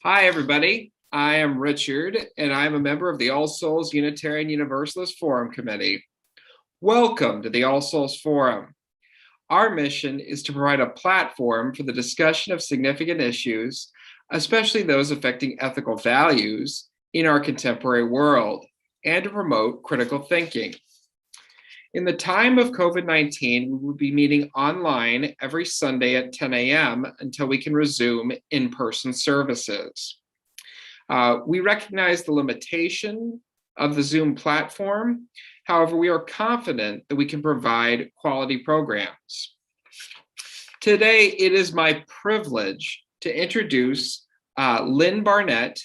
Hi, everybody. I am Richard, and I'm a member of the All Souls Unitarian Universalist Forum Committee. Welcome to the All Souls Forum. Our mission is to provide a platform for the discussion of significant issues, especially those affecting ethical values in our contemporary world, and to promote critical thinking. In the time of COVID-19, we will be meeting online every Sunday at 10 a.m. until we can resume in-person services. We recognize the limitation of the Zoom platform. However, we are confident that we can provide quality programs. Today, it is my privilege to introduce Lynn Barnett,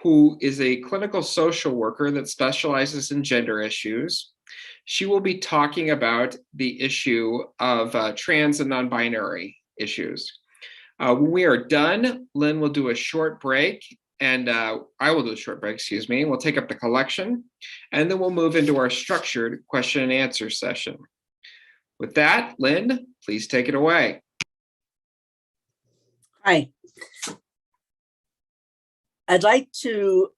who is a clinical social worker that specializes in gender issues. She will be talking about the issue of trans and non-binary issues. When we are done, Lynn will do a short break, and I will do a short break, excuse me. We'll take up the collection, and then we'll move into our structured question and answer session. With that, Lynn, please take it away. Hi. I'd like to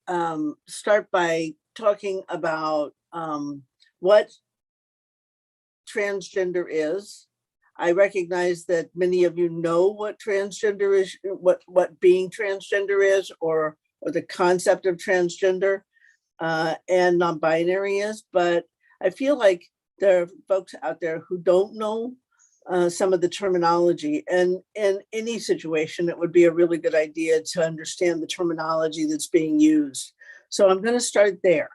start by talking about what transgender is. I recognize that many of you know what transgender is, what being transgender is, or the concept of transgender and non-binary is, but I feel like there are folks out there who don't know some of the terminology, and in any situation, it would be a really good idea to understand the terminology that's being used. So I'm going to start there.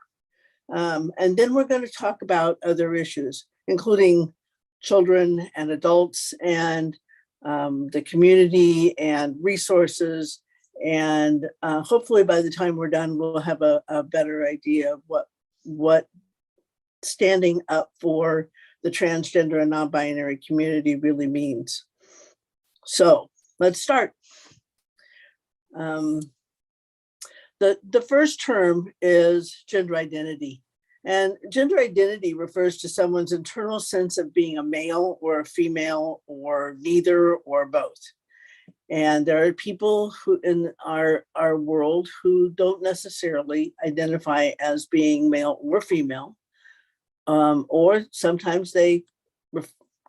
And then we're going to talk about other issues, including children and adults and the community and resources. And hopefully by the time we're done, we'll have a better idea of what standing up for the transgender and non-binary community really means. So let's start. The first term is gender identity. And gender identity refers to someone's internal sense of being a male or a female or neither or both. And there are people who in our world who don't necessarily identify as being male or female, or sometimes they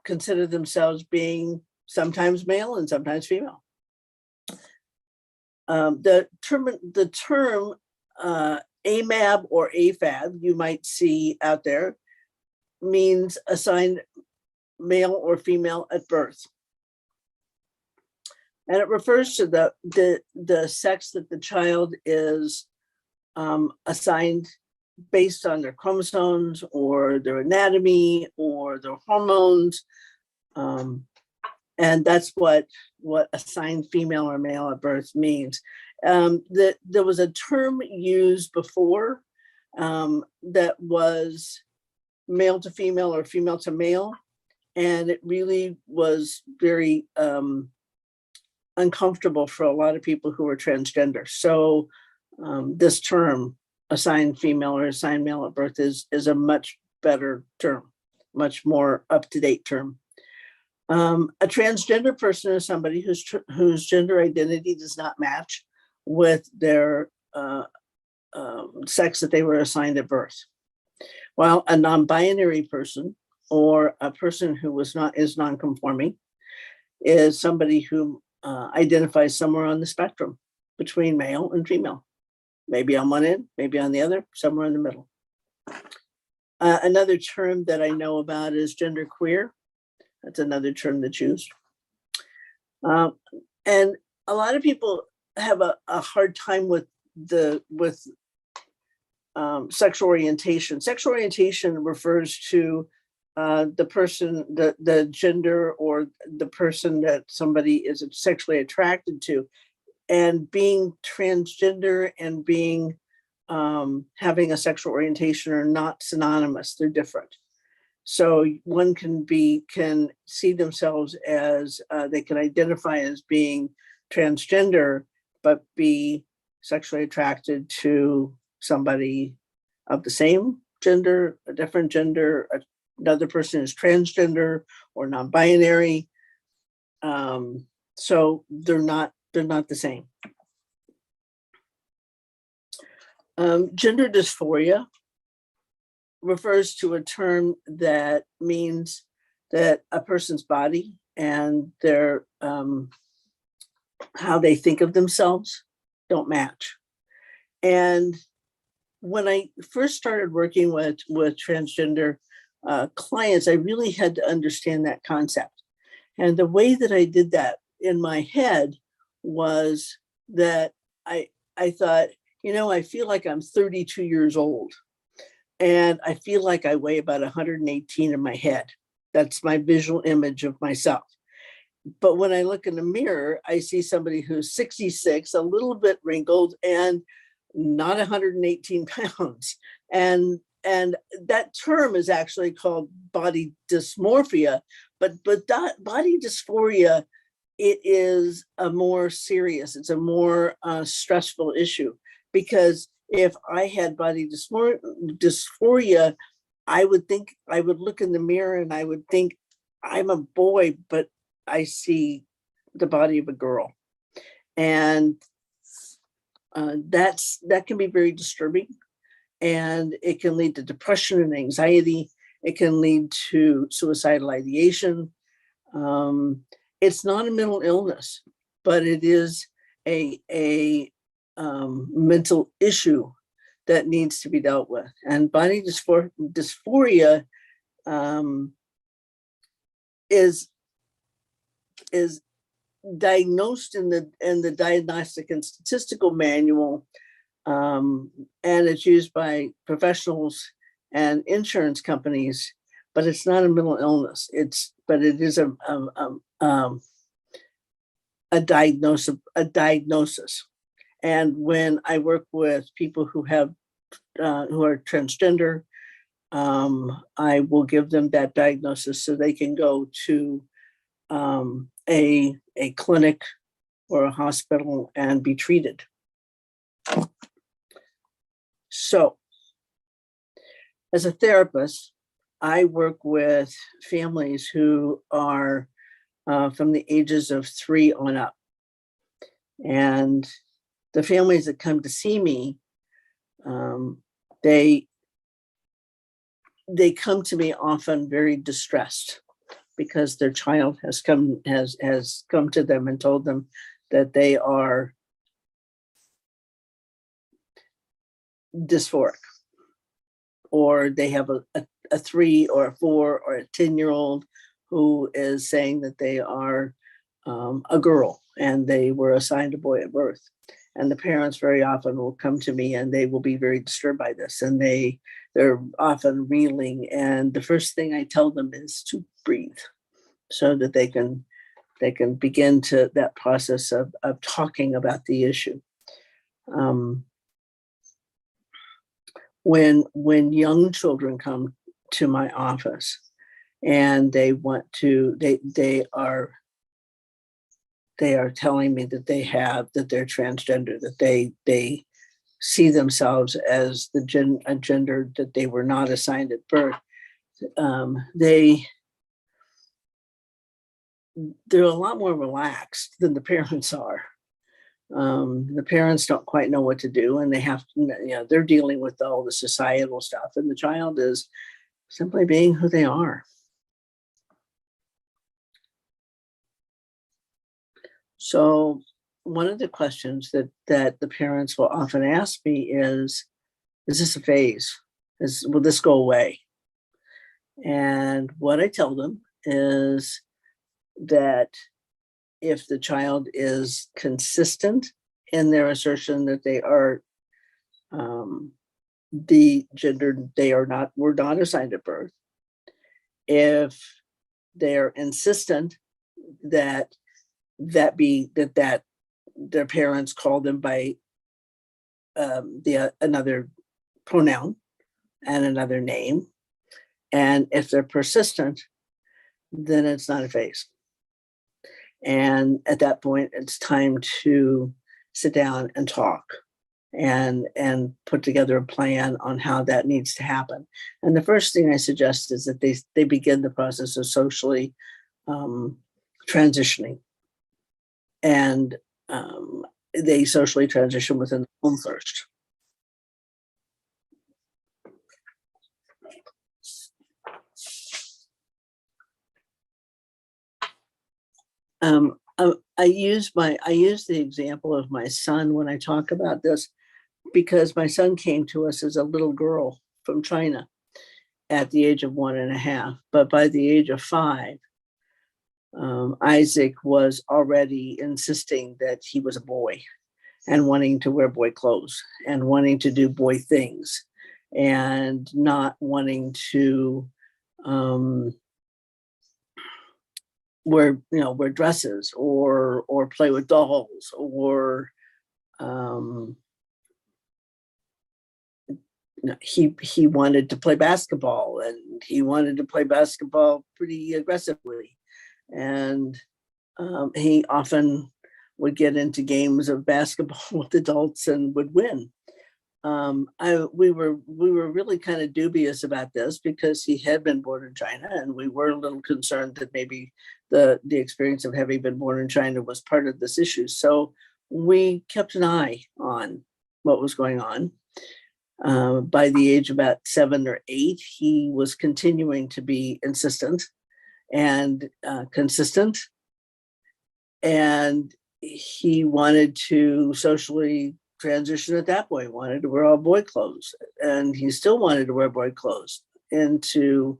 consider themselves being sometimes male and sometimes female. The term AMAB or AFAB you might see out there means assigned male or female at birth. And it refers to the sex that the child is assigned based on their chromosomes or their anatomy or their hormones. And that's what assigned female or male at birth means. There was a term used before that was male to female or female to male, and it really was very uncomfortable for a lot of people who were transgender. So this term, assigned female or assigned male at birth, is a much better term, much more up-to-date term. A transgender person is somebody whose gender identity does not match with their sex that they were assigned at birth. While a non-binary person or a person who is non-conforming is somebody who identifies somewhere on the spectrum between male and female, maybe on one end, maybe on the other, somewhere in the middle. Another term that I know about is genderqueer. That's another term that's used. And a lot of people have a hard time with sexual orientation. Sexual orientation refers to the person, the gender or the person that somebody is sexually attracted to. And being transgender and being having a sexual orientation are not synonymous. They're different. So one can see themselves as they can identify as being transgender, but be sexually attracted to somebody of the same gender, a different gender. Another person is transgender or non-binary. So they're not the same. Gender dysphoria refers to a term that means that a person's body and their how they think of themselves don't match. And when I first started working with transgender clients, I really had to understand that concept. And the way that I did that in my head was that I thought, I feel like I'm 32 years old, and I feel like I weigh about 118 in my head. That's my visual image of myself. But when I look in the mirror, I see somebody who's 66, a little bit wrinkled, and not 118 pounds. And that term is actually called body dysmorphia, but that body dysphoria, it is a more serious, it's a more stressful issue, because if I had body dysphoria, I would look in the mirror and I would think I'm a boy, but I see the body of a girl. And that can be very disturbing, and it can lead to depression and anxiety. It can lead to suicidal ideation. It's not a mental illness, but it is a mental issue that needs to be dealt with. And body dysphoria is diagnosed in the Diagnostic and Statistical Manual, and it's used by professionals and insurance companies, but it's not a mental illness. But it is a diagnosis. And when I work with people who are transgender, I will give them that diagnosis so they can go to a clinic or a hospital and be treated. So, as a therapist, I work with families who are from the ages of 3 on up. And the families that come to see me, they come to me often very distressed, because their child has come to them and told them that they are dysphoric, or they have a 3 or a 4 or a 10-year-old who is saying that they are a girl and they were assigned a boy at birth. And the parents very often will come to me and they will be very disturbed by this, and they're often reeling. And the first thing I tell them is to breathe, so that they can begin to that process of talking about the issue. When young children come to my office and they are telling me that they're transgender, that they see themselves as a gender that they were not assigned at birth, they're a lot more relaxed than the parents are. The parents don't quite know what to do, and they have to, they're dealing with all the societal stuff, and the child is simply being who they are. So one of the questions that the parents will often ask me is this a phase? Will this go away? And what I tell them is that if the child is consistent in their assertion that they are the gender were not assigned at birth, if they're insistent that their parents call them by another pronoun and another name, and if they're persistent, then it's not a phase. And at that point, it's time to sit down and talk and put together a plan on how that needs to happen. And the first thing I suggest is that they begin the process of socially transitioning. And they socially transition within the home first. I use the example of my son when I talk about this, because my son came to us as a little girl from China at the age of 1.5. But by the age of 5, Isaac was already insisting that he was a boy and wanting to wear boy clothes and wanting to do boy things and not wanting to wear dresses or play with dolls or he wanted to play basketball, and he wanted to play basketball pretty aggressively. And he often would get into games of basketball with adults and would win. We were really kind of dubious about this because he had been born in China, and we were a little concerned that maybe the experience of having been born in China was part of this issue. So we kept an eye on what was going on. By the age of about 7 or 8, he was continuing to be insistent and consistent, and he wanted to socially transition at that point. He wanted to wear all boy clothes, and he still wanted to wear boy clothes into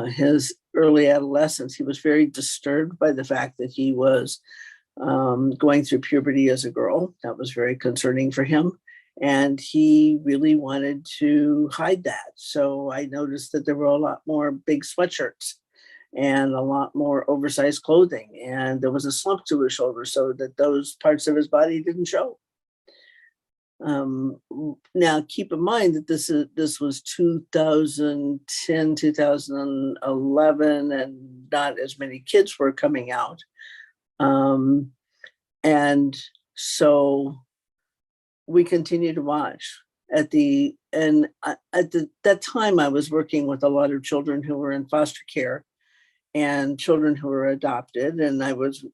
his early adolescence. He was very disturbed by the fact that he was going through puberty as a girl. That was very concerning for him. And he really wanted to hide that. So I noticed that there were a lot more big sweatshirts and a lot more oversized clothing. And there was a slump to his shoulder so that those parts of his body didn't show. Now, keep in mind that this was 2010, 2011, and not as many kids were coming out. And so we continued to watch. At that time, I was working with a lot of children who were in foster care and children who were adopted, and I was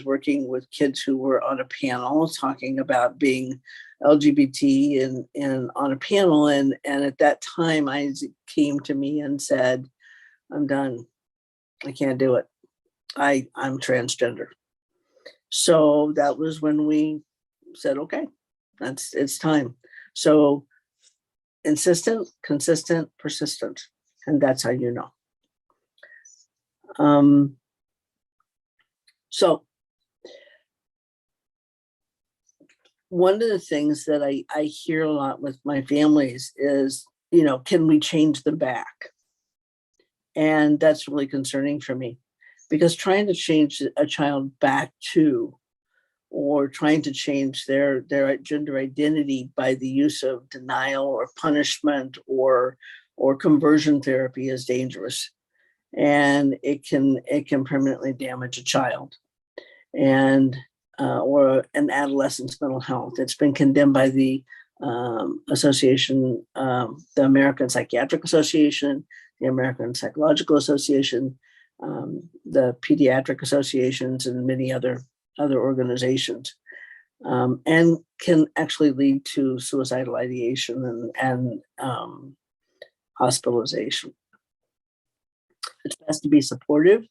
working with kids who were on a panel talking about being LGBT and on a panel, and at that time, Isaac came to me and said, "I'm done. I can't do it. I'm transgender." So that was when we said, "Okay, it's time." So insistent, consistent, persistent, and that's how you know. So one of the things that I hear a lot with my families is, can we change them back? And that's really concerning for me, because trying to change a child back to, or trying to change their gender identity by the use of denial or punishment or conversion therapy is dangerous, and it can permanently damage a child and or an adolescent's mental health. It's been condemned by the association, the American Psychiatric Association, the American Psychological Association, the pediatric associations, and many other organizations, and can actually lead to suicidal ideation and hospitalization. It's best to be supportive,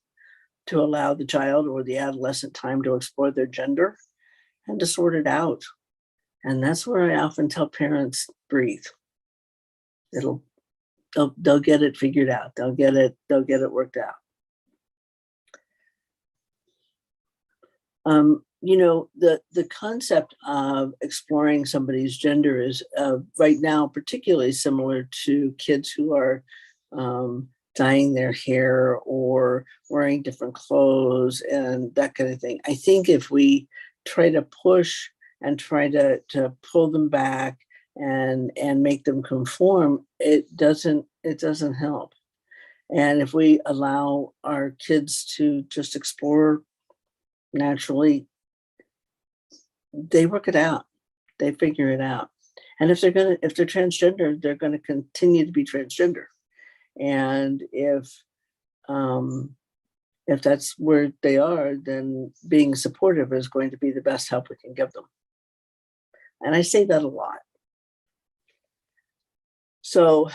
to allow the child or the adolescent time to explore their gender and to sort it out. And that's where I often tell parents, breathe. They'll get it figured out. They'll get it worked out. The concept of exploring somebody's gender is right now particularly similar to kids who are dyeing their hair or wearing different clothes and that kind of thing. I think if we try to push and try to pull them back and make them conform, it doesn't help. And if we allow our kids to just explore naturally, they work it out, they figure it out. And if they're transgender, they're going to continue to be transgender. And if that's where they are, then being supportive is going to be the best help we can give them. And I say that a lot. So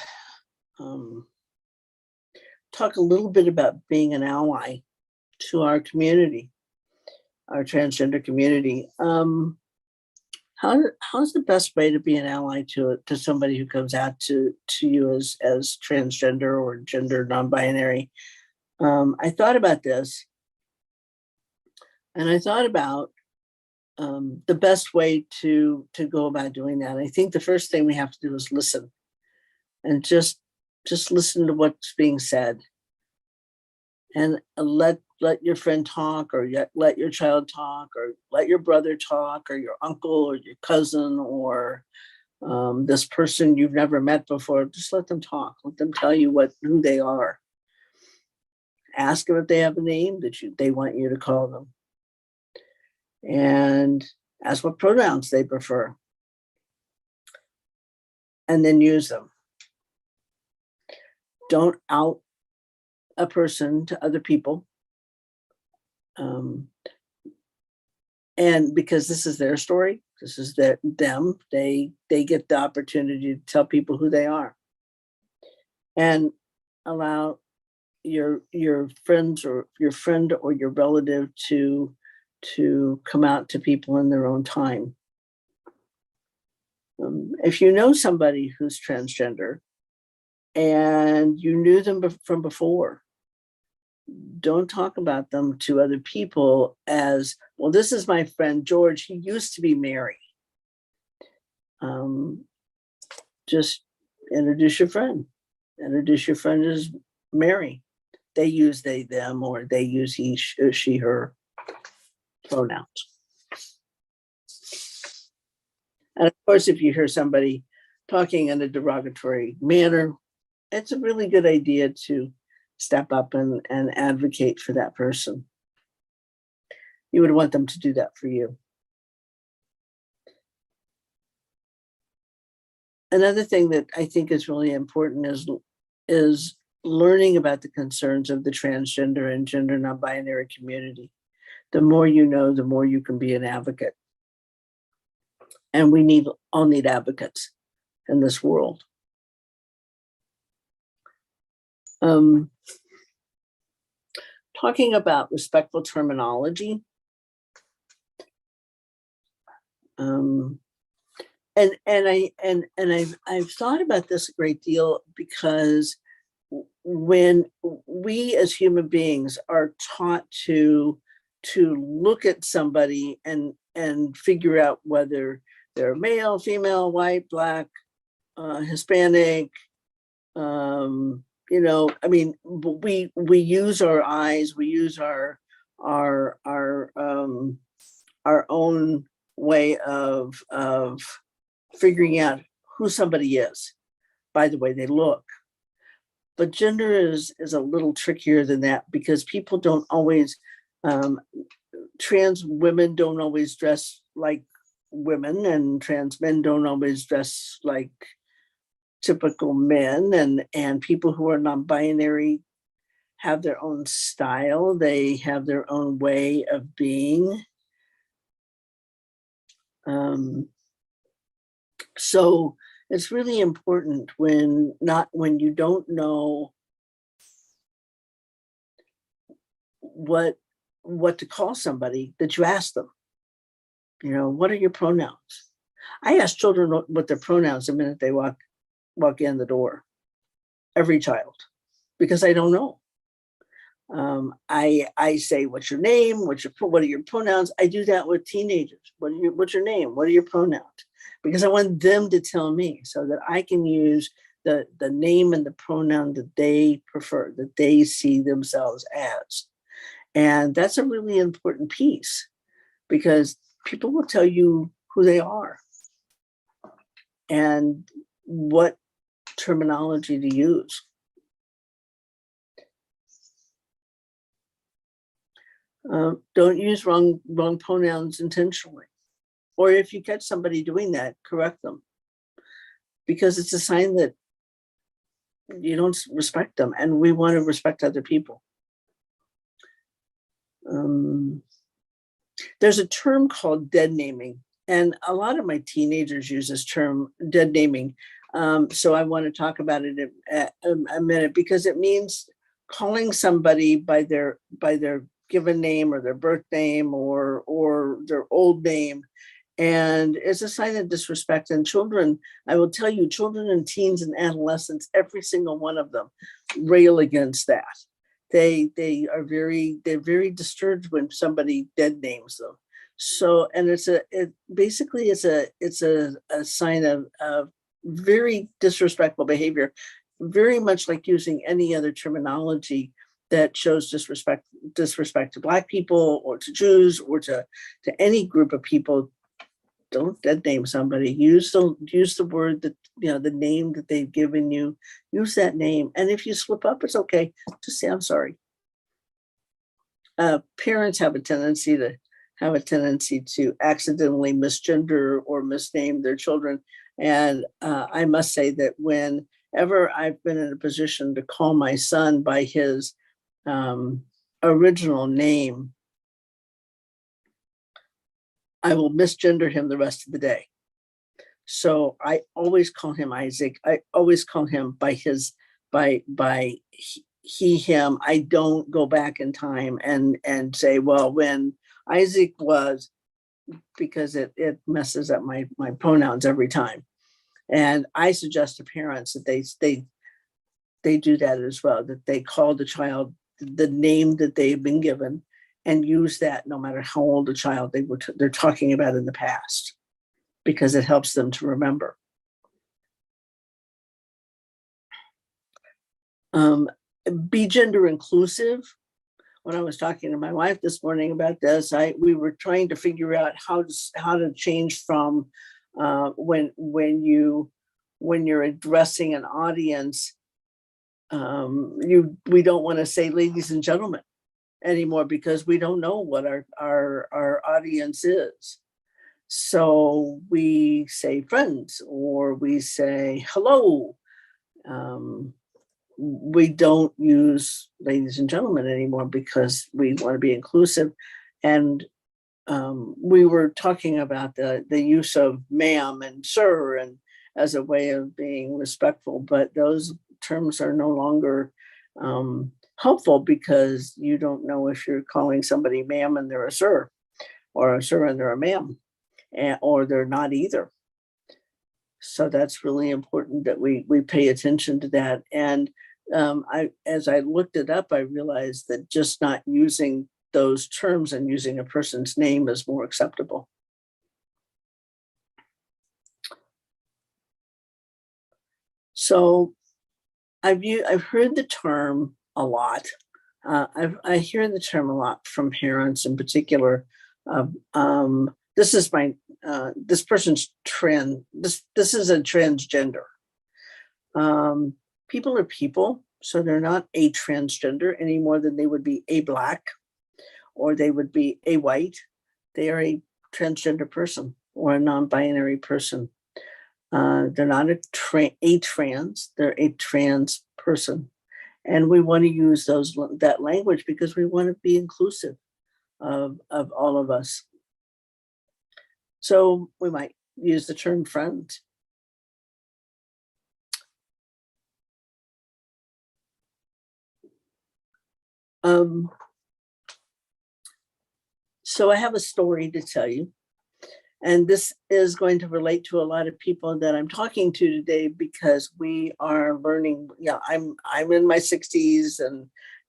talk a little bit about being an ally to our community. our transgender community. How's the best way to be an ally to somebody who comes out to you as transgender or gender non-binary? I thought about this, and I thought about the best way to go about doing that. I think the first thing we have to do is listen, and just listen to what's being said, and let your friend talk, or let your child talk, or let your brother talk, or your uncle, or your cousin, or this person you've never met before. Just let them talk. Let them tell you who they are. Ask them if they have a name that they want you to call them, and ask what pronouns they prefer, and then use them. Don't out a person to other people. And because this is their story, this is them, they get the opportunity to tell people who they are. And allow your friends, or your friend or your relative to come out to people in their own time. If you know somebody who's transgender and you knew them from before, don't talk about them to other people as, well, this is my friend George, he used to be Mary. Just introduce your friend. Introduce your friend as Mary. They use they, them, or they use he, she, her pronouns. And of course, if you hear somebody talking in a derogatory manner, it's a really good idea to step up and advocate for that person. You would want them to do that for you. Another thing that I think is really important is learning about the concerns of the transgender and gender non-binary community. The more you know, the more you can be an advocate. And we all need advocates in this world. Talking about respectful terminology. I've thought about this a great deal, because when we as human beings are taught to look at somebody and figure out whether they're male, female, white, black, Hispanic, I mean, we use our eyes, we use our own way of figuring out who somebody is by the way they look. But gender is a little trickier than that, because people don't always, trans women don't always dress like women, and trans men don't always dress like typical men, and people who are non-binary have their own style. They have their own way of being. So it's really important when you don't know what to call somebody, that you ask them, what are your pronouns? I ask children what their pronouns the minute they walk in the door, every child, because I don't know. I say, what's your name? What are your pronouns? I do that with teenagers. What's your name? What are your pronouns? Because I want them to tell me, so that I can use the name and the pronoun that they prefer, that they see themselves as. And that's a really important piece, because people will tell you who they are and what terminology to use. Don't use wrong pronouns intentionally. Or if you catch somebody doing that, correct them, because it's a sign that you don't respect them, and we want to respect other people. There's a term called dead naming, and a lot of my teenagers use this term, dead naming. So I want to talk about it in a minute, because it means calling somebody by their given name or their birth name or their old name. And it's a sign of disrespect. And children, I will tell you, children and teens and adolescents, every single one of them rail against that. They're very disturbed when somebody dead names them. So, and it's a sign of very disrespectful behavior, very much like using any other terminology that shows disrespect to Black people or to Jews or to any group of people. Don't dead name somebody. Use the word that, the name that they've given you. Use that name. And if you slip up, it's okay. Just say, I'm sorry. Parents have a tendency to accidentally misgender or misname their children. And I must say that whenever I've been in a position to call my son by his original name, I will misgender him the rest of the day. So I always call him Isaac. I always call him by he, him. I don't go back in time and say, well, when Isaac was, because it messes up my pronouns every time. And I suggest to parents that they do that as well, that they call the child the name that they've been given and use that no matter how old a child they're talking about in the past, because it helps them to remember. Be gender inclusive. When I was talking to my wife this morning about this, we were trying to figure out how to change from when you're addressing an audience, we don't want to say ladies and gentlemen anymore, because we don't know what our audience is. So we say friends, or we say hello. We don't use ladies and gentlemen anymore because we want to be inclusive. And we were talking about the use of ma'am and sir and as a way of being respectful, but those terms are no longer helpful, because you don't know if you're calling somebody ma'am and they're a sir, or a sir and they're a ma'am, or they're not either. So that's really important that we pay attention to that. And as I looked it up, I realized that just not using those terms and using a person's name is more acceptable. So I've heard the term a lot. I hear the term a lot from parents in particular. This is this person's trend. This is a transgender. People are people, so they're not a transgender any more than they would be a Black or they would be a white. They are a transgender person or a non-binary person. They're not a trans, they're a trans person. And we want to use that language because we want to be inclusive of all of us. So we might use the term friend. So I have a story to tell you. And this is going to relate to a lot of people that I'm talking to today, because we are learning. I'm in my 60s,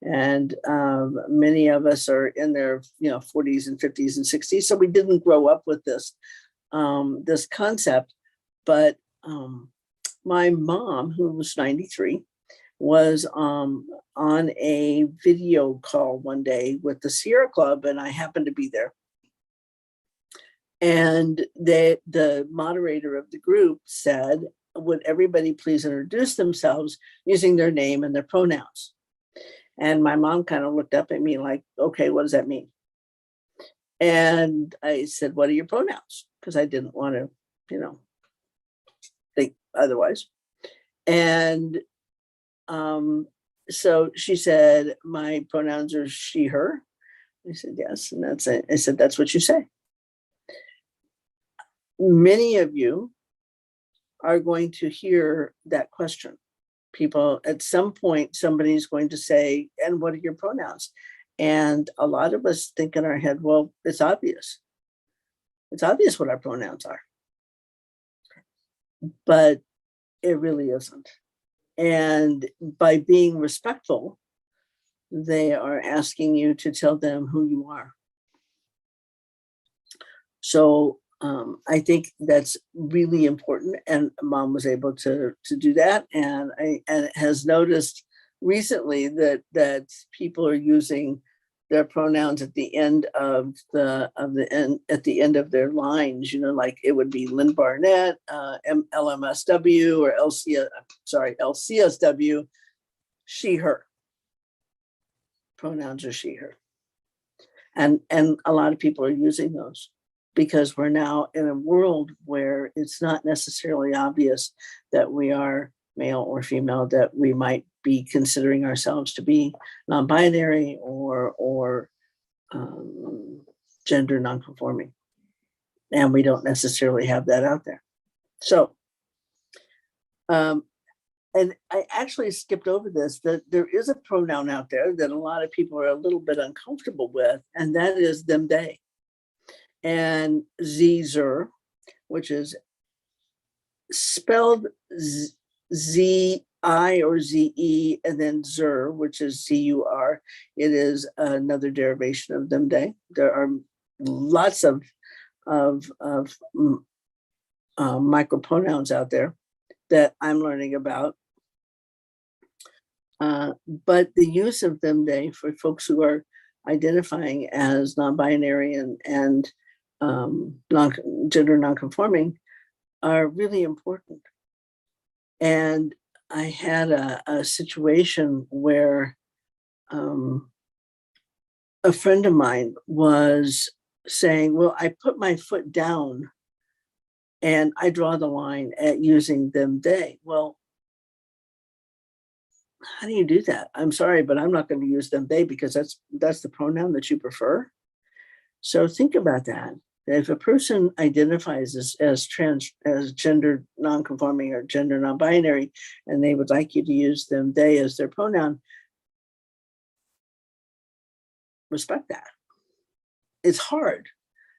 and many of us are in their 40s and 50s and 60s. So we didn't grow up with this concept. But my mom, who was 93, was on a video call one day with the Sierra Club, and I happened to be there. And the moderator of the group said, would everybody please introduce themselves using their name and their pronouns? And my mom kind of looked up at me like, okay, what does that mean? And I said, what are your pronouns? Because I didn't want to, think otherwise. And so she said, my pronouns are she, her. I said, yes. And that's it. I said, that's what you say. Many of you are going to hear that question. People, at some point, somebody's going to say, and what are your pronouns? And a lot of us think in our head, well, it's obvious. It's obvious what our pronouns are. But it really isn't. And by being respectful, they are asking you to tell them who you are. So I think that's really important, and Mom was able to do that, and has noticed recently that people are using their pronouns at the end of at the end of their lines. Like it would be Lynn Barnett, LMSW, or LCSW, she, her. Pronouns are she, her, and a lot of people are using those, because we're now in a world where it's not necessarily obvious that we are male or female, that we might be considering ourselves to be non-binary or gender non-conforming. And we don't necessarily have that out there. So, and I actually skipped over this, that there is a pronoun out there that a lot of people are a little bit uncomfortable with, and that is them, they. And zer, which is spelled Z-I or Z-E, and then zer, which is Z-U-R. It is another derivation of them, they. There are lots of micropronouns out there that I'm learning about. But the use of them, they, for folks who are identifying as non-binary and gender non-conforming, are really important. And I had a situation where a friend of mine was saying, well, I put my foot down and I draw the line at using them, they. Well, how do you do that? I'm sorry, but I'm not going to use them, they, because that's the pronoun that you prefer. So think about that. If a person identifies as gender non-conforming or gender non-binary, and they would like you to use them, they, as their pronoun, respect that. It's hard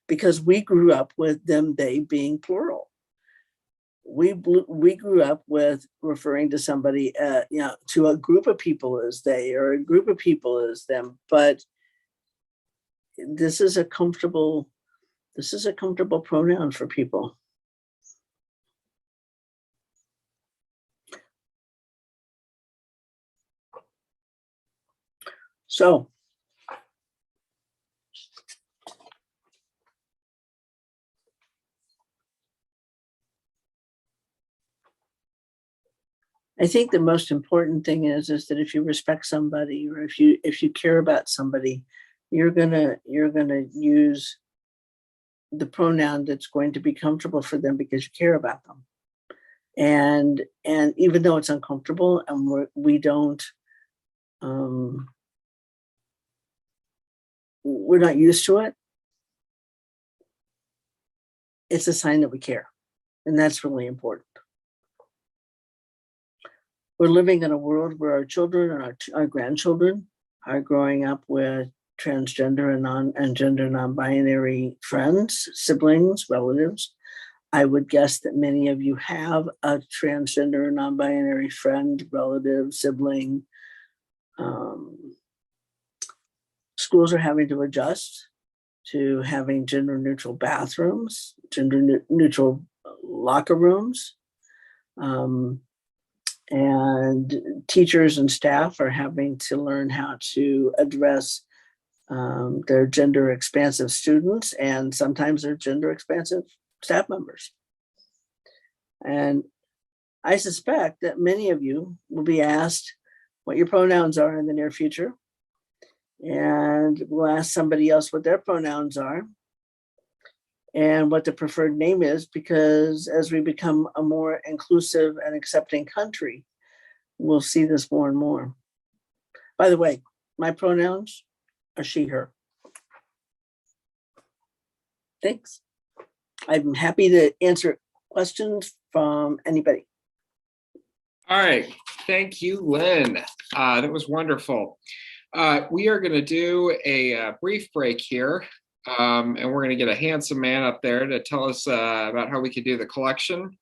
because we grew up with them, they being plural. We grew up with referring to somebody, to a group of people as they, or a group of people as them. But this is a comfortable pronoun for people. So I think the most important thing is that if you respect somebody, or if you care about somebody, you're gonna use the pronoun that's going to be comfortable for them because you care about them. And even though it's uncomfortable and we don't, we're not used to it, it's a sign that we care, and that's really important. We're living in a world where our children and our grandchildren are growing up with transgender and gender non-binary friends, siblings, relatives. I would guess that many of you have a transgender or non-binary friend, relative, sibling. Schools are having to adjust to having gender-neutral bathrooms, gender-neutral locker rooms. And teachers and staff are having to learn how to address their gender expansive students, and sometimes their gender expansive staff members. And I suspect that many of you will be asked what your pronouns are in the near future. And we'll ask somebody else what their pronouns are and what the preferred name is, because as we become a more inclusive and accepting country, we'll see this more and more. By the way, my pronouns are she, her. Thanks. I'm happy to answer questions from anybody. All right. Thank you, Lynn. That was wonderful. We are going to do a brief break here, and we're going to get a handsome man up there to tell us about how we could do the collection.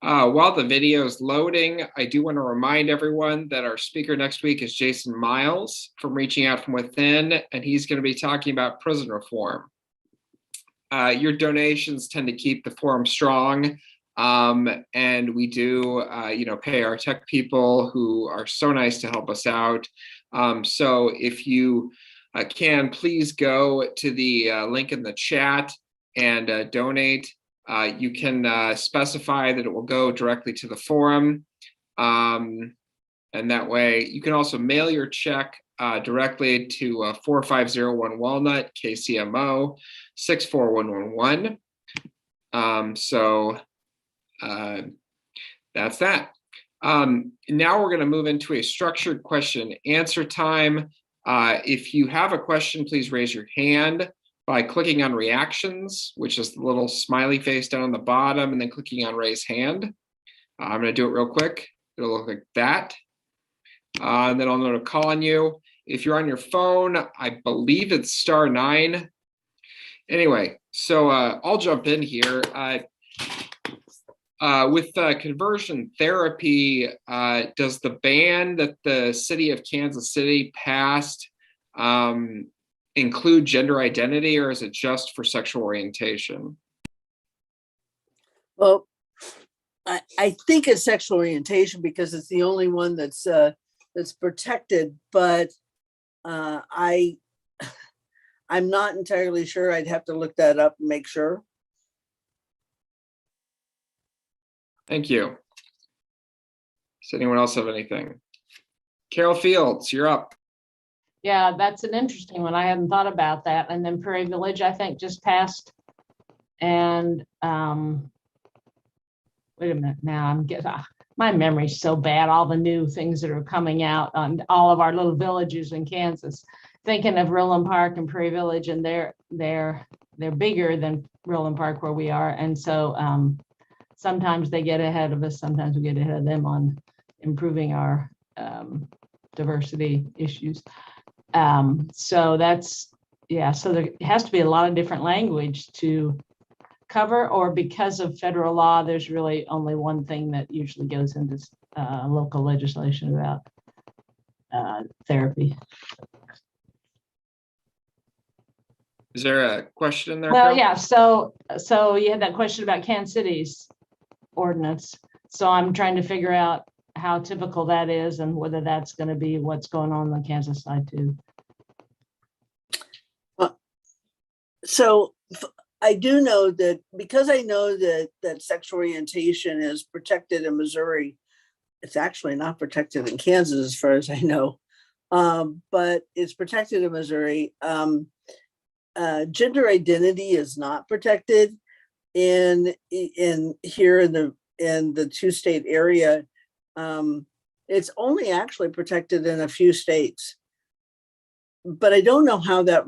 While the video is loading, I do want to remind everyone that our speaker next week is Jason Miles from Reaching Out from Within, and he's going to be talking about prison reform. Your donations tend to keep the forum strong, and we do, pay our tech people who are so nice to help us out. So if you can, please go to the link in the chat and donate. You can specify that it will go directly to the forum. And that way you can also mail your check directly to 4501 Walnut, KCMO 64111. That's that. Now we're going to move into a structured question and answer time. If you have a question, please raise your hand by clicking on reactions, which is the little smiley face down on the bottom, and then clicking on raise hand. I'm going to do it real quick. It'll look like that. And then I'll know to call on you. If you're on your phone, I believe it's *9. Anyway, so I'll jump in here. With conversion therapy, does the ban that the city of Kansas City passed include gender identity, or is it just for sexual orientation? Well, I think it's sexual orientation because it's the only one that's protected, but I'm not entirely sure. I'd have to look that up and make sure. Thank you. Does anyone else have anything? Carol Fields, you're up. Yeah, that's an interesting one. I hadn't thought about that. And then Prairie Village, I think, just passed. And wait a minute now, I'm getting my memory's so bad. All the new things that are coming out on all of our little villages in Kansas. Thinking of Roland Park and Prairie Village, and they're bigger than Roland Park where we are. And so sometimes they get ahead of us, sometimes we get ahead of them on improving our diversity issues. So that's, yeah, so there has to be a lot of different language to cover, or because of federal law, there's really only one thing that usually goes into local legislation about therapy. Is there a question in there? Well, Carol? yeah, so you had that question about Kansas City's ordinance. So I'm trying to figure out how typical that is and whether that's going to be what's going on the Kansas side too. So I do know that, because I know that sexual orientation is protected in Missouri. It's actually not protected in Kansas as far as I know, but it's protected in Missouri. Gender identity is not protected in here in the two-state area. It's only actually protected in a few states, but I don't know how that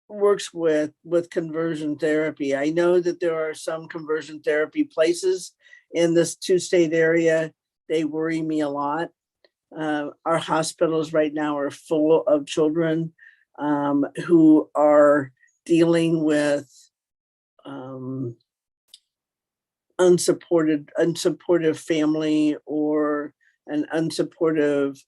works with conversion therapy. I know that there are some conversion therapy places in this two-state area. They worry me a lot. Our hospitals right now are full of children who are dealing with unsupportive family or an unsupportive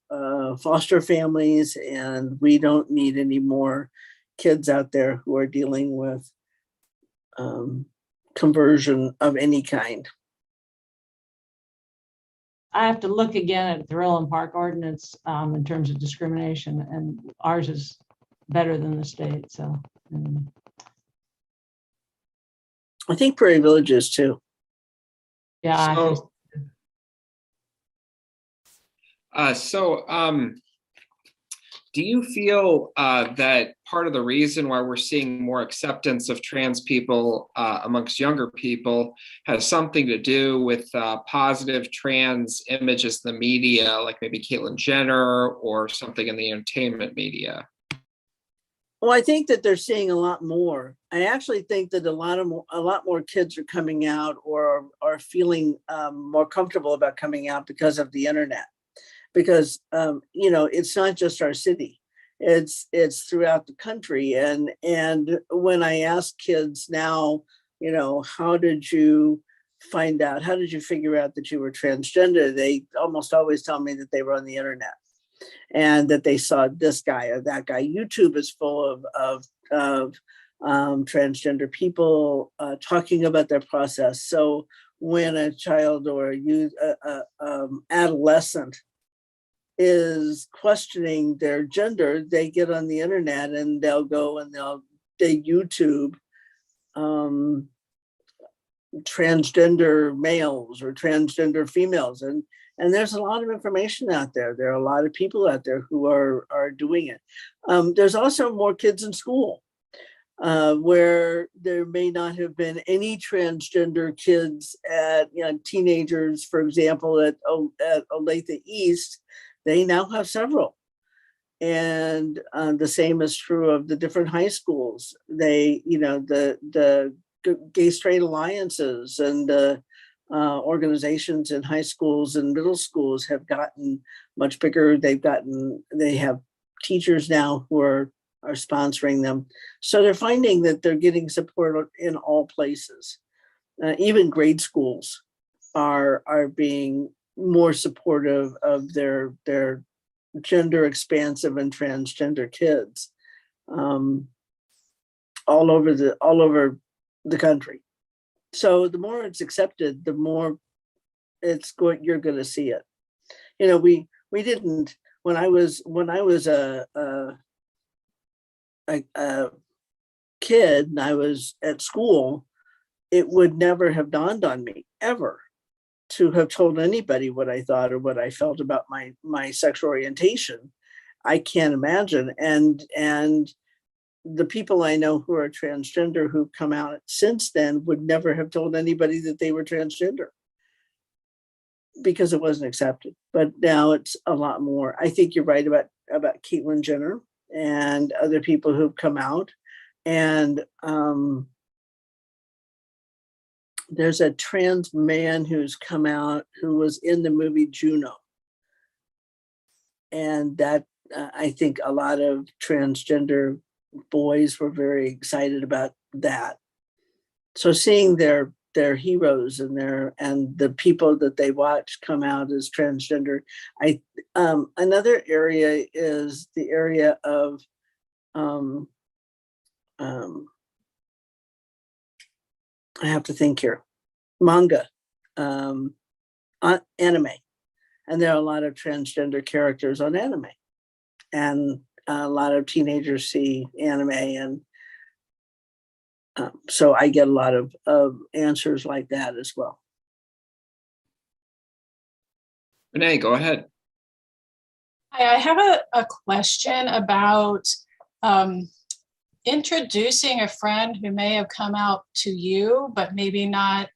foster families, and we don't need any more kids out there who are dealing with conversion of any kind. I have to look again at the Roland Park ordinance in terms of discrimination, and ours is better than the state. So I think Prairie Village is too. yeah. Do you feel that part of the reason why we're seeing more acceptance of trans people amongst younger people has something to do with positive trans images in the media, like maybe Caitlyn Jenner or something in the entertainment media? Well, I think that they're seeing a lot more. I actually think that a lot more kids are coming out or are feeling more comfortable about coming out because of the internet. because, it's not just our city. It's throughout the country. And when I ask kids now, how did you how did you figure out that you were transgender? They almost always tell me that they were on the internet and that they saw this guy or that guy. YouTube is full of transgender people talking about their process. So when a child or a youth, adolescent is questioning their gender, they get on the internet and they'll go and they YouTube transgender males or transgender females, and there's a lot of information out there. There are a lot of people out there who are doing it. There's also more kids in school where there may not have been any transgender kids at teenagers, for example, at Olathe East. They now have several. And the same is true of the different high schools. They, the gay straight alliances and organizations in high schools and middle schools have gotten much bigger. They have teachers now who are sponsoring them. So they're finding that they're getting support in all places. Even grade schools are being more supportive of their gender expansive and transgender kids all over the country. So the more it's accepted, the more you're going to see it. We didn't, when I was a kid and I was at school, it would never have dawned on me ever to have told anybody what I thought or what I felt about my sexual orientation. I can't imagine. And the people I know who are transgender who've come out since then would never have told anybody that they were transgender because it wasn't accepted. But now it's a lot more. I think you're right about Caitlyn Jenner and other people who've come out. And there's a trans man who's come out who was in the movie Juno. And that I think a lot of transgender boys were very excited about that. So seeing their heroes and the people that they watch come out as transgender. Another area is the area of I have to think here, manga, anime. And there are a lot of transgender characters on anime. And a lot of teenagers see anime. And so I get a lot of answers like that as well. Renee, go ahead. Hi, I have a question about introducing a friend who may have come out to you, but maybe not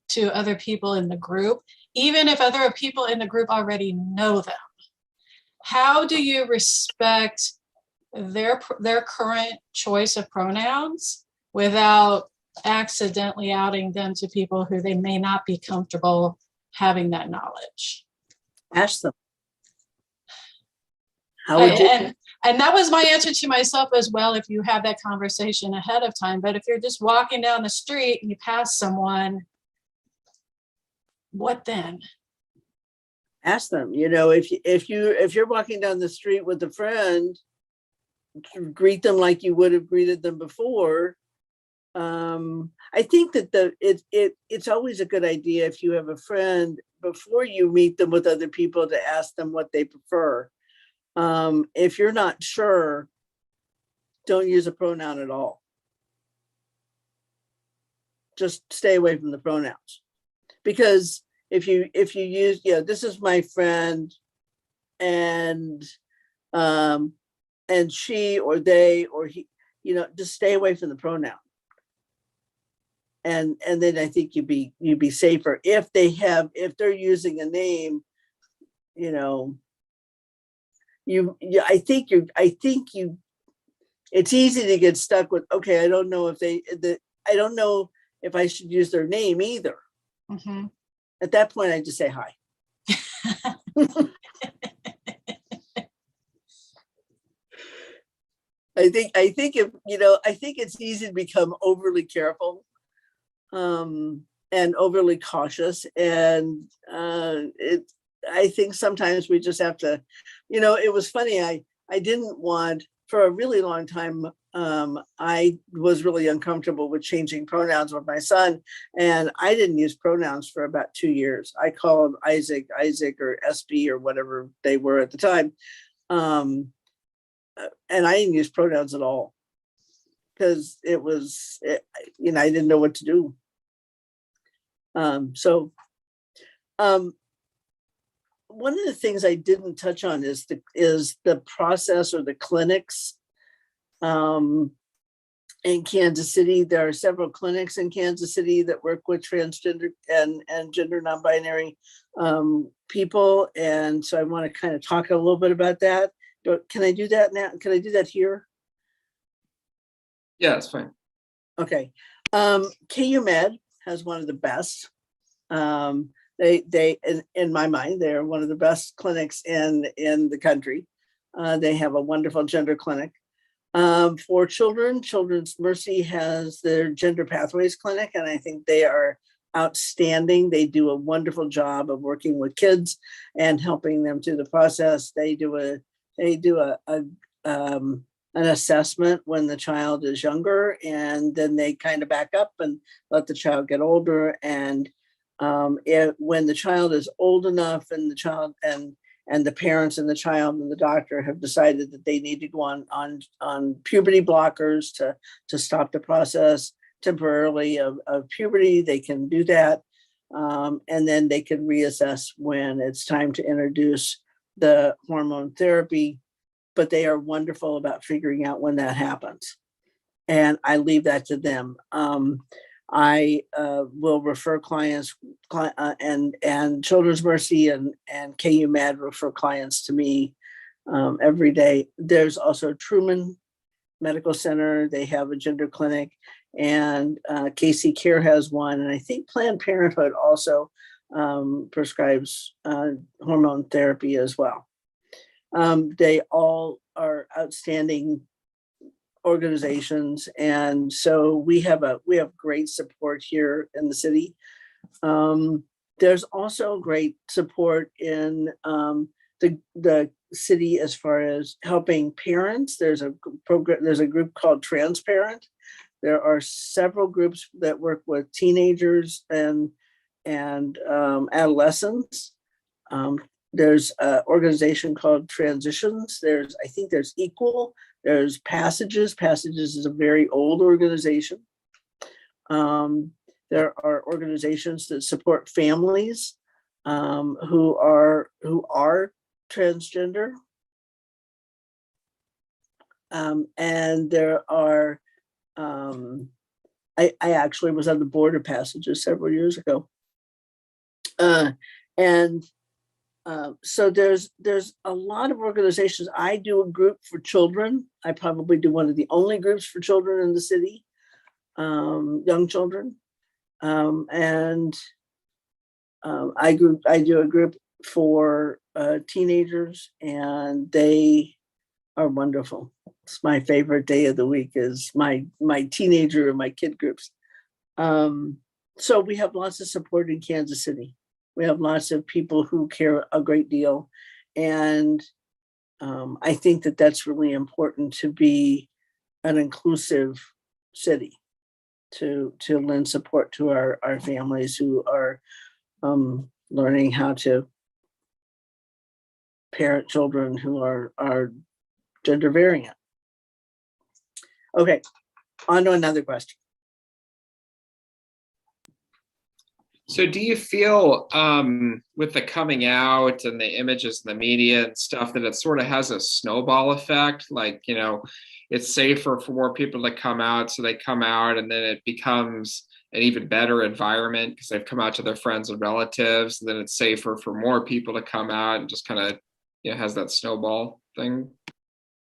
to other people in the group, even if other people in the group already know them. How do you respect their current choice of pronouns without accidentally outing them to people who they may not be comfortable having that knowledge? Ask them. How would you? And that was my answer to myself as well, if you have that conversation ahead of time. But if you're just walking down the street and you pass someone, what then? Ask them. If you're walking down the street with a friend, greet them like you would have greeted them before. I think that it's always a good idea if you have a friend before you meet them with other people to ask them what they prefer. If you're not sure, don't use a pronoun at all. Just stay away from the pronouns, because if you use, this is my friend, and she or they or he, just stay away from the pronoun. And then I think you'd be safer if they're using a name, I think it's easy to get stuck with, okay, I don't know if I should use their name either. Mm-hmm. At that point, I just say hi. I think it's easy to become overly careful, and overly cautious. And I think sometimes we just have to, it was funny. I didn't want, for a really long time, I was really uncomfortable with changing pronouns with my son, and I didn't use pronouns for about 2 years. I called Isaac, or SB, or whatever they were at the time. And I didn't use pronouns at all because I didn't know what to do. So one of the things I didn't touch on is the process or the clinics in Kansas City. There are several clinics in Kansas City that work with transgender and gender non-binary people. And so I want to kind of talk a little bit about that. Can I do that now? Can I do that here? Yeah, it's fine. Okay. KU Med has one of the best. They in my mind, they're one of the best clinics in the country. They have a wonderful gender clinic. For children, Children's Mercy has their Gender Pathways Clinic, and I think they are outstanding. They do a wonderful job of working with kids and helping them through the process. They do an assessment when the child is younger, and then they kind of back up and let the child get older. And when the child is old enough, and the child and the parents and the child and the doctor have decided that they need to go on puberty blockers to stop the process temporarily of puberty, they can do that. And then they can reassess when it's time to introduce the hormone therapy, but they are wonderful about figuring out when that happens. And I leave that to them. I will refer clients, and Children's Mercy and KU Med refer clients to me every day. There's also Truman Medical Center. They have a gender clinic, and KC Care has one. And I think Planned Parenthood also prescribes hormone therapy as well. They all are outstanding organizations, and so we have great support here in the city. There's also great support in the city as far as helping parents. There's a program. There's a group called Transparent. There are several groups that work with teenagers and adolescents. There's an organization called Transitions. I think there's Equal. There's Passages. Passages is a very old organization. There are organizations that support families who are transgender. And there are, I actually was on the board of Passages several years ago. So there's a lot of organizations. I do a group for children. I probably do one of the only groups for children in the city, young children. I do a group for teenagers, and they are wonderful. It's my favorite day of the week is my teenager and my kid groups. So we have lots of support in Kansas City. We have lots of people who care a great deal. And I think that that's really important to be an inclusive city, to lend support to our families who are learning how to parent children who are gender variant. Okay, on to another question. So do you feel with the coming out and the images in the media and stuff that it sort of has a snowball effect? Like, it's safer for more people to come out, so they come out, and then it becomes an even better environment because they've come out to their friends and relatives. And then it's safer for more people to come out, and just kind of, has that snowball thing.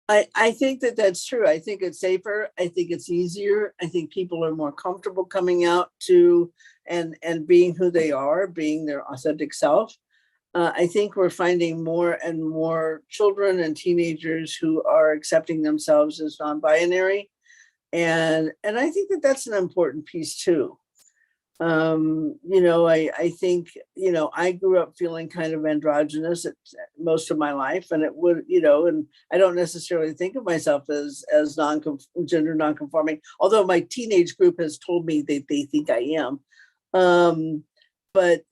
I think that that's true. I think it's safer. I think it's easier. I think people are more comfortable coming out to and being who they are, being their authentic self. I think we're finding more and more children and teenagers who are accepting themselves as non-binary. And I think that that's an important piece too. I think, I grew up feeling kind of androgynous at most of my life, and it would, and I don't necessarily think of myself as gender nonconforming, although my teenage group has told me that they think I am. But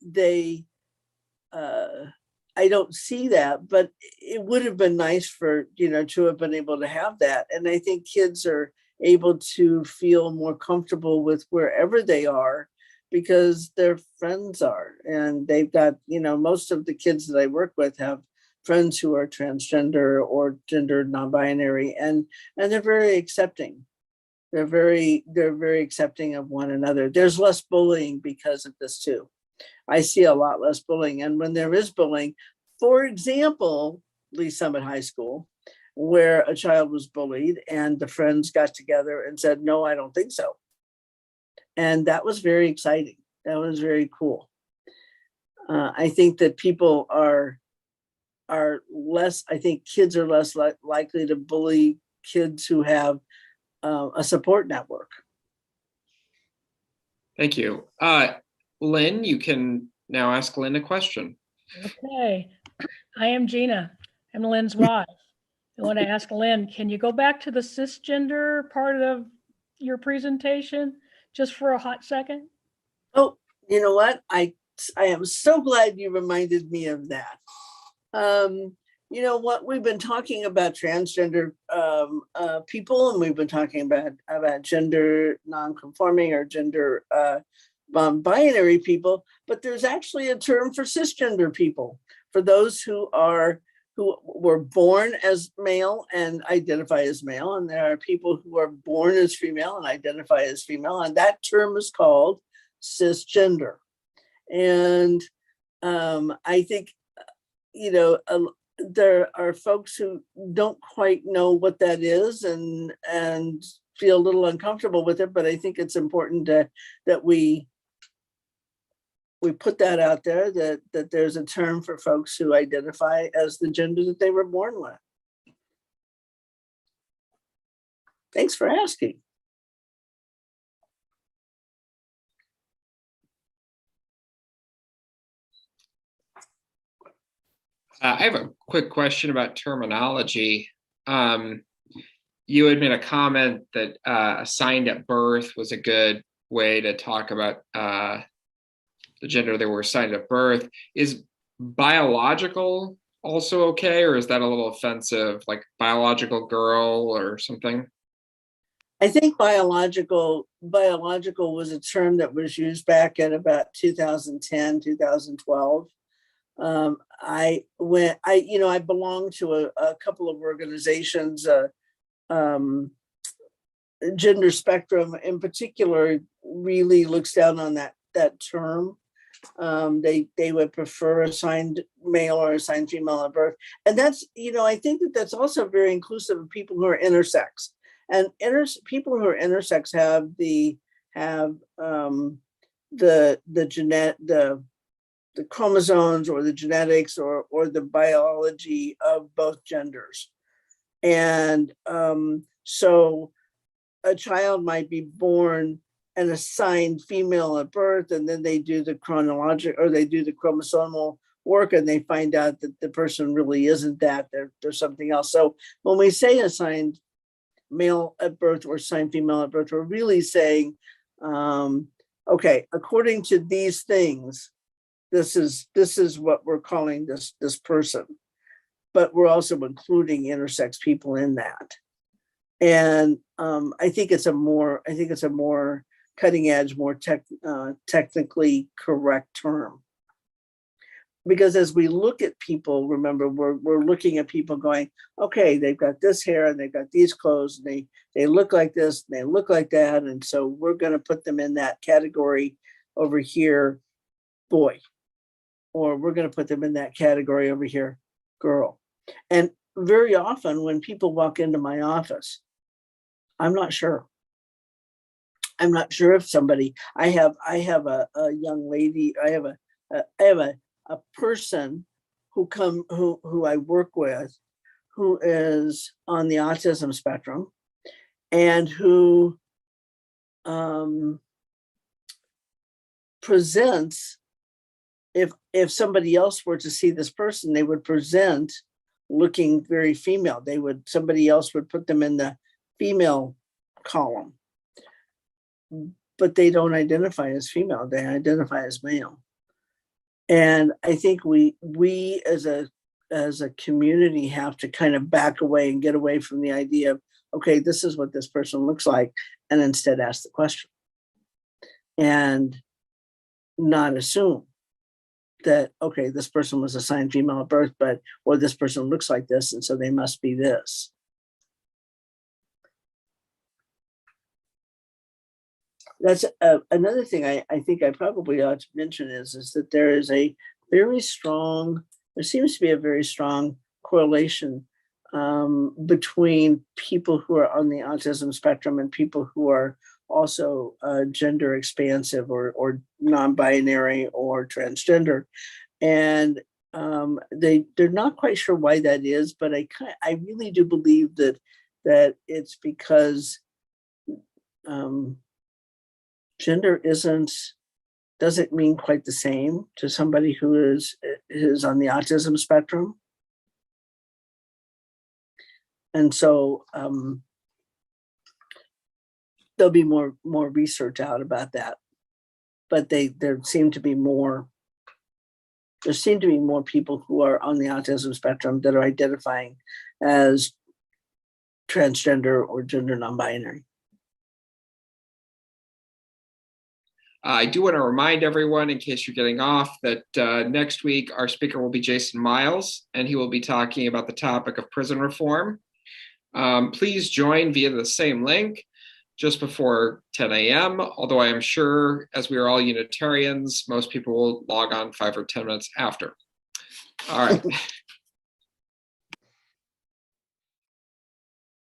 I don't see that, but it would have been nice for, to have been able to have that. And I think kids are able to feel more comfortable with wherever they are because their friends are. And they've got, most of the kids that I work with have friends who are transgender or gender non-binary, and they're very accepting. They're very accepting of one another. There's less bullying because of this too. I see a lot less bullying. And when there is bullying, for example, Lee Summit High School, where a child was bullied and the friends got together and said, no, I don't think so. And that was very exciting. That was very cool. I think that people are less, I think kids are less likely to bully kids who have a support network. Thank you. Lynn, you can now ask Lynn a question. Okay. I am Gina. I'm Lynn's wife. I want to ask Lynn, can you go back to the cisgender part of your presentation just for a hot second? Oh, you know what? I am so glad you reminded me of that. You know what? We've been talking about transgender people, and we've been talking about gender non-conforming or gender binary people, but there's actually a term for cisgender people, for those who were born as male and identify as male, and there are people who are born as female and identify as female, and that term is called cisgender. And I think, there are folks who don't quite know what that is and feel a little uncomfortable with it, but I think it's important that we put that out there, that there's a term for folks who identify as the gender that they were born with. Thanks for asking. I have a quick question about terminology. You had made a comment that assigned at birth was a good way to talk about the gender they were assigned at birth. Is biological also okay, or is that a little offensive, like biological girl or something? I think biological was a term that was used back in about 2010, 2012. I belong to a couple of organizations, Gender Spectrum in particular really looks down on that term. They would prefer assigned male or assigned female at birth. And that's, I think that's also very inclusive of people who are intersex. And people who are intersex have the chromosomes or the genetics or the biology of both genders. And so a child might be born and assigned female at birth, and then they do the chromosomal work and they find out that the person really isn't that, they're something else. So when we say assigned male at birth or assigned female at birth, we're really saying, okay, according to these things, this is what we're calling this person, but we're also including intersex people in that. And I think it's a more cutting edge, more technically correct term. Because as we look at people, remember, we're looking at people going, okay, they've got this hair and they've got these clothes and they look like this and they look like that. And so we're going to put them in that category over here, boy, or we're going to put them in that category over here, girl. And very often when people walk into my office, I'm not sure. I'm not sure if somebody, I have a young lady, I have a person who I work with, who is on the autism spectrum and who presents, if somebody else were to see this person, they would present looking very female. Somebody else would put them in the female column, but they don't identify as female, they identify as male. And I think we as a community have to kind of back away and get away from the idea of, okay, this is what this person looks like, and instead ask the question and not assume that, okay, this person was assigned female at birth, or this person looks like this, and so they must be this. That's another thing I think I probably ought to mention is that there seems to be a very strong correlation between people who are on the autism spectrum and people who are also gender expansive or non-binary or transgender. And they're not quite sure why that is, but I really do believe that it's because gender doesn't mean quite the same to somebody who is on the autism spectrum. And so there'll be more research out about that. But there seem to be more people who are on the autism spectrum that are identifying as transgender or gender non-binary. I do want to remind everyone, in case you're getting off, that next week our speaker will be Jason Miles, and he will be talking about the topic of prison reform. Please join via the same link just before 10 a.m., although I am sure, as we are all Unitarians, most people will log on 5 or 10 minutes after. All right.